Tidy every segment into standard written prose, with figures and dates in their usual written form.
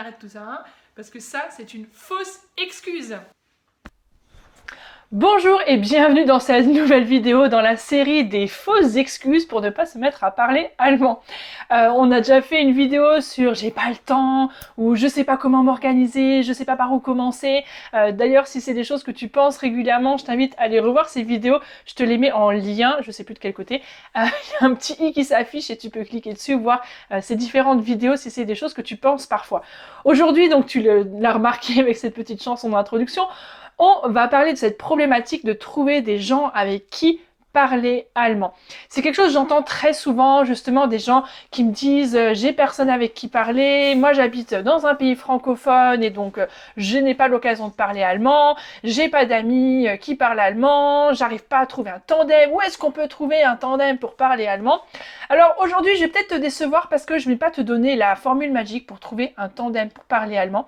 arrête tout ça, hein, parce que ça, c'est une fausse excuse. Bonjour et bienvenue dans cette nouvelle vidéo dans la série des fausses excuses pour ne pas se mettre à parler allemand. On a déjà fait une vidéo sur j'ai pas le temps ou je sais pas comment m'organiser, je sais pas par où commencer. D'ailleurs, si c'est des choses que tu penses régulièrement, je t'invite à aller revoir ces vidéos. Je te les mets en lien, je sais plus de quel côté. Il y a un petit i qui s'affiche et tu peux cliquer dessus, voir ces différentes vidéos si c'est des choses que tu penses parfois. Aujourd'hui, donc tu l'as remarqué avec cette petite chanson d'introduction, on va parler de cette problématique de trouver des gens avec qui parler allemand. C'est quelque chose que j'entends très souvent, justement, des gens qui me disent j'ai personne avec qui parler, moi j'habite dans un pays francophone et donc je n'ai pas l'occasion de parler allemand, j'ai pas d'amis qui parlent allemand, j'arrive pas à trouver un tandem, où est-ce qu'on peut trouver un tandem pour parler allemand? Alors aujourd'hui je vais peut-être te décevoir parce que je ne vais pas te donner la formule magique pour trouver un tandem pour parler allemand.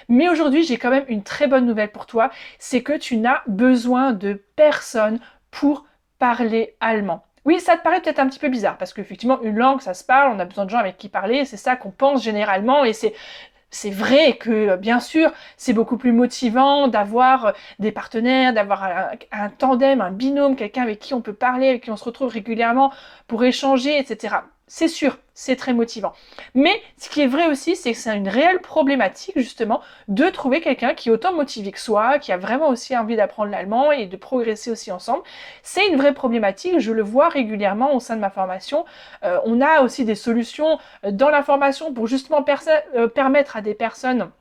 Mais aujourd'hui, j'ai quand même une très bonne nouvelle pour toi, c'est que tu n'as besoin de personne pour parler allemand. Oui, ça te paraît peut-être un petit peu bizarre, parce qu'effectivement, une langue, ça se parle, on a besoin de gens avec qui parler, c'est ça qu'on pense généralement, et c'est vrai que, bien sûr, c'est beaucoup plus motivant d'avoir des partenaires, d'avoir un tandem, un binôme, quelqu'un avec qui on peut parler, avec qui on se retrouve régulièrement pour échanger, etc. C'est sûr, c'est très motivant. Mais ce qui est vrai aussi, c'est que c'est une réelle problématique, justement, de trouver quelqu'un qui est autant motivé que soi, qui a vraiment aussi envie d'apprendre l'allemand et de progresser aussi ensemble. C'est une vraie problématique, je le vois régulièrement au sein de ma formation. On a aussi des solutions dans la formation pour justement permettre à des personnes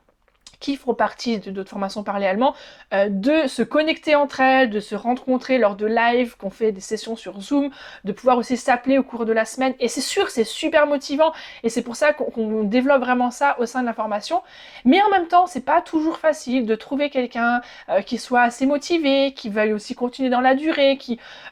qui font partie de notre formation Parler Allemand, de se connecter entre elles, de se rencontrer lors de live, qu'on fait des sessions sur Zoom, de pouvoir aussi s'appeler au cours de la semaine. Et c'est sûr, c'est super motivant, et c'est pour ça qu'on développe vraiment ça au sein de la formation. Mais en même temps, c'est pas toujours facile de trouver quelqu'un qui soit assez motivé, qui veuille aussi continuer dans la durée,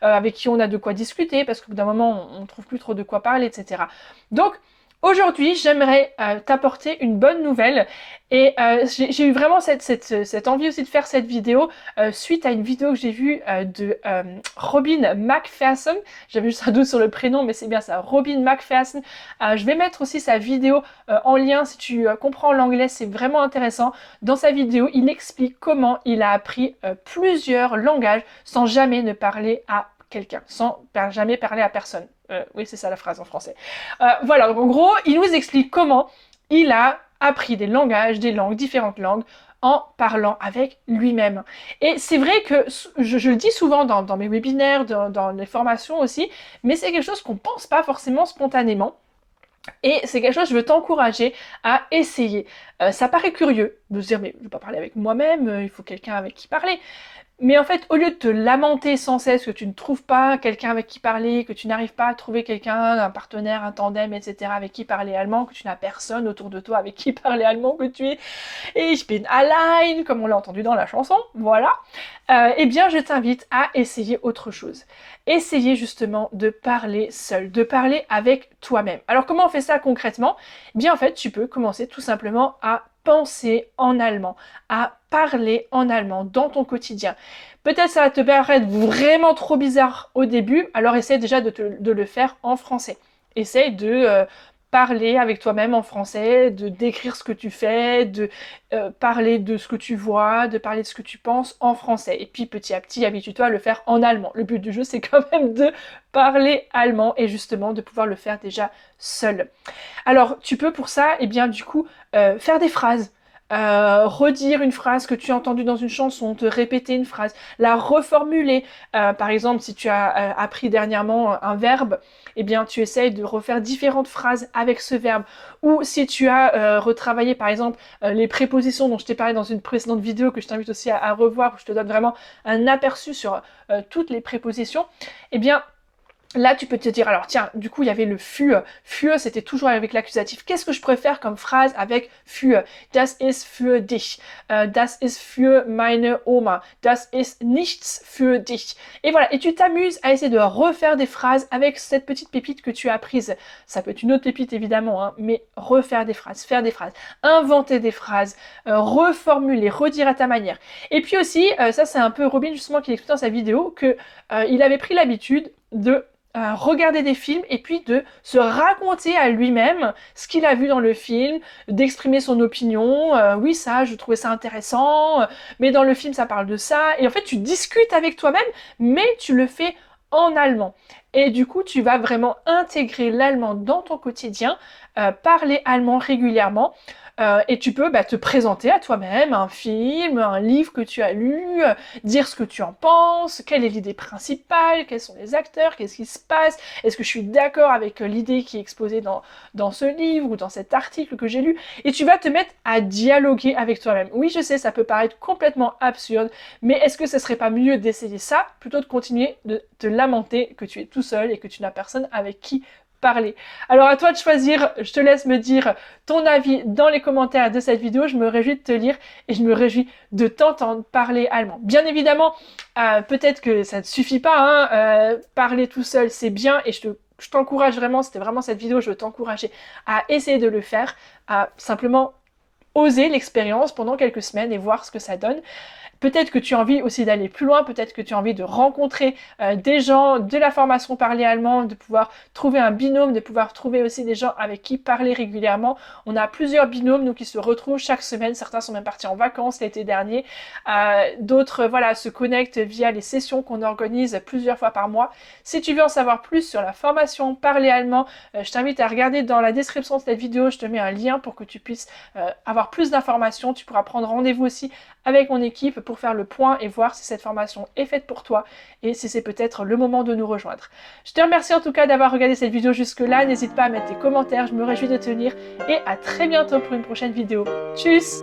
avec qui on a de quoi discuter, parce qu'au bout d'un moment, on trouve plus trop de quoi parler, etc. Donc, aujourd'hui, j'aimerais t'apporter une bonne nouvelle et j'ai eu vraiment cette envie aussi de faire cette vidéo suite à une vidéo que j'ai vue de Robin McPherson. J'avais juste un doute sur le prénom, mais c'est bien ça, Robin McPherson. Je vais mettre aussi sa vidéo en lien si tu comprends l'anglais, c'est vraiment intéressant. Dans sa vidéo, il explique comment il a appris plusieurs langages sans jamais ne parler à quelqu'un, sans jamais parler à personne. Oui, c'est ça la phrase en français. Voilà, donc en gros, il nous explique comment il a appris des langages, des langues, différentes langues, en parlant avec lui-même. Et c'est vrai que je le dis souvent dans mes webinaires, dans les formations aussi, mais c'est quelque chose qu'on pense pas forcément spontanément. Et c'est quelque chose que je veux t'encourager à essayer. Ça paraît curieux de se dire, mais je ne vais pas parler avec moi-même, il faut quelqu'un avec qui parler. Mais en fait, au lieu de te lamenter sans cesse que tu ne trouves pas quelqu'un avec qui parler, que tu n'arrives pas à trouver quelqu'un, un partenaire, un tandem, etc., avec qui parler allemand, que tu n'as personne autour de toi avec qui parler allemand, que tu es Ich bin allein, comme on l'a entendu dans la chanson, voilà, eh bien je t'invite à essayer autre chose. Essayer justement de parler seul, de parler avec toi-même. Alors comment on fait ça concrètement? Eh bien en fait, tu peux commencer tout simplement à penser en allemand, à parler en allemand dans ton quotidien. Peut-être ça va te paraître vraiment trop bizarre au début, alors essaie déjà de le faire en français. Essaye de parler avec toi-même en français, de décrire ce que tu fais, de parler de ce que tu vois, de parler de ce que tu penses en français. Et puis petit à petit, habitue-toi à le faire en allemand. Le but du jeu, c'est quand même de parler allemand et justement de pouvoir le faire déjà seul. Alors, tu peux pour ça, eh bien du coup, faire des phrases. Redire une phrase que tu as entendue dans une chanson, te répéter une phrase, la reformuler. Par exemple, si tu as appris dernièrement un verbe, eh bien tu essayes de refaire différentes phrases avec ce verbe. Ou si tu as retravaillé par exemple les prépositions dont je t'ai parlé dans une précédente vidéo que je t'invite aussi à revoir, où je te donne vraiment un aperçu sur toutes les prépositions, eh bien là, tu peux te dire, alors tiens, du coup, il y avait le für. Für, c'était toujours avec l'accusatif. Qu'est-ce que je préfère comme phrase avec für? Das ist für dich. Das ist für meine Oma. Das ist nichts für dich. Et voilà, et tu t'amuses à essayer de refaire des phrases avec cette petite pépite que tu as apprise. Ça peut être une autre pépite, évidemment, hein, mais refaire des phrases, faire des phrases, inventer des phrases, reformuler, redire à ta manière. Et puis aussi, ça c'est un peu Robin, justement, qui explique dans sa vidéo, que il avait pris l'habitude de regarder des films et puis de se raconter à lui-même ce qu'il a vu dans le film, d'exprimer son opinion. Oui, ça, je trouvais ça intéressant, mais dans le film, ça parle de ça. Et en fait, tu discutes avec toi-même, mais tu le fais en allemand. Et du coup, tu vas vraiment intégrer l'allemand dans ton quotidien, parler allemand régulièrement. Et tu peux te présenter à toi-même un film, un livre que tu as lu, dire ce que tu en penses, quelle est l'idée principale, quels sont les acteurs, qu'est-ce qui se passe, est-ce que je suis d'accord avec l'idée qui est exposée dans ce livre ou dans cet article que j'ai lu. Et tu vas te mettre à dialoguer avec toi-même. Oui, je sais, ça peut paraître complètement absurde, mais est-ce que ce serait pas mieux d'essayer ça plutôt de continuer de te lamenter que tu es tout seul et que tu n'as personne avec qui parler. Alors à toi de choisir, je te laisse me dire ton avis dans les commentaires de cette vidéo, je me réjouis de te lire et je me réjouis de t'entendre parler allemand. Bien évidemment, peut-être que ça ne suffit pas, parler tout seul c'est bien et je t'encourage vraiment, c'était vraiment cette vidéo, je veux t'encourager à essayer de le faire, à simplement oser l'expérience pendant quelques semaines et voir ce que ça donne. Peut-être que tu as envie aussi d'aller plus loin, peut-être que tu as envie de rencontrer des gens, de la formation parler allemand, de pouvoir trouver un binôme, de pouvoir trouver aussi des gens avec qui parler régulièrement. On a plusieurs binômes nous qui se retrouvent chaque semaine, certains sont même partis en vacances l'été dernier, d'autres voilà se connectent via les sessions qu'on organise plusieurs fois par mois. Si tu veux en savoir plus sur la formation parler allemand, je t'invite à regarder dans la description de cette vidéo, je te mets un lien pour que tu puisses avoir plus d'informations. Tu pourras prendre rendez-vous aussi avec mon équipe pour faire le point et voir si cette formation est faite pour toi et si c'est peut-être le moment de nous rejoindre. Je te remercie en tout cas d'avoir regardé cette vidéo jusque-là. N'hésite pas à mettre tes commentaires, je me réjouis de te lire et à très bientôt pour une prochaine vidéo. Tchuss!